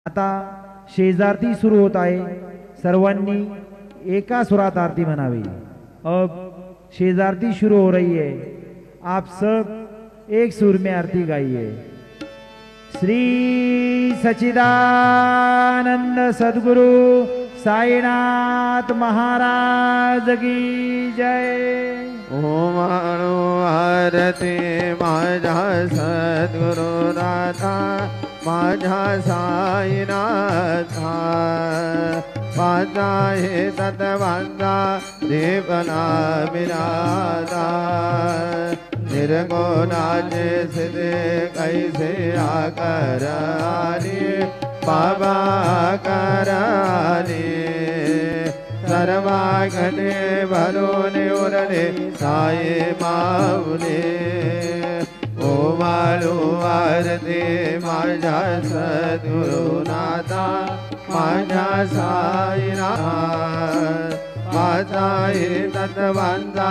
आता शेजारती सुरू होत आहे। सर्वांनी एका सुरात आरती म्हणावी। अब शेजारती शुरू हो रही है, आप सब एक सुर में आरती गाइए। श्री सच्चिदानंद सद्गुरु साईनाथ महाराज की जय। ओम आरती माझा सद्गुरुनाथा माझा साईनाथा माझा हे तत्वांचा देवना विरादा निर्गुणाचे सिद्धे कैसे आकरानी बाबा करानी सर्वांगणे भरून उरले साई माऊली। ओवाळू आरती माझ्या सद्गुरुनाथा माझ्या साईनाथ माझा हे तत्वांचा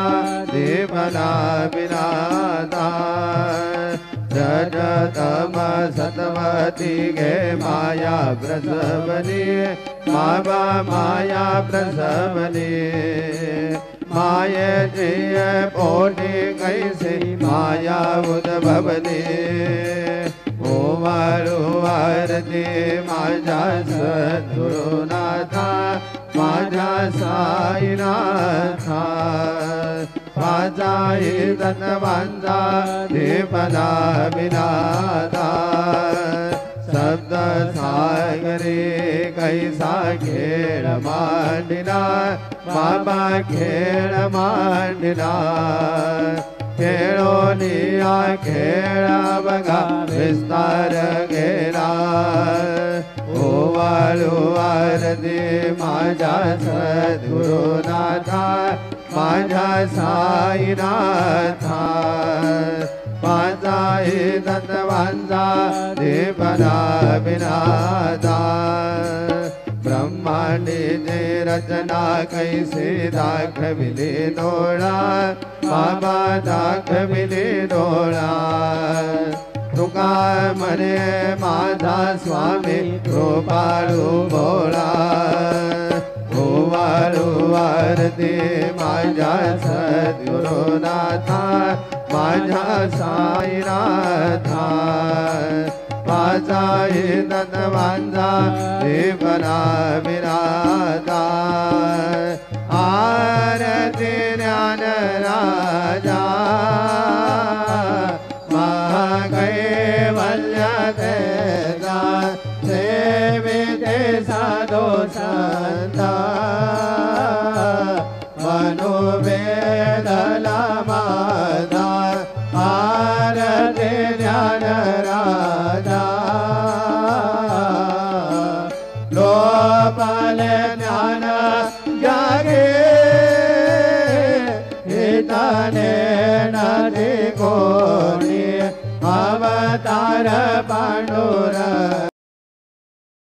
देवना विरादा रजतम सतवती गे माया प्रसवनी बाबा माया प्रसवनी माये जिय पोटी कैसे माया उद्भवनी। ओवाळू आरती माझ्या सद्गुरुनाथा माझ्या साईनाथा माझा हे तत्वांचा देवना विरादा शब्द सागरे कैसा खेळ मांडिला बाबा खेळ मांडिला खेळोनिया खेळा बघा विस्तार गेला। ओवाळू आरती माझ्या सद्गुरुनाथा माझ्या साईनाथा माझा हे तत्वांचा देवना विरादा ब्रह्मांडीची रचना कैसे दाखविली डोळा बाबा दाखविली डोळा। तुका म्हणे माझा स्वामी कृपाळू भोळा। ओवाळू आरती माझ्या सद्गुरुनाथा माझ्या साईनाथा माझा हे तत्वांचा देवना विरादा आरती ज्ञान राजा महाकैवल्य तेजा सेविते साधो संता मनोवेदला माझा आरती ज्ञान राजा लोपाल ज्ञान जागे हिताने नदी कोणी अवतार पांडुर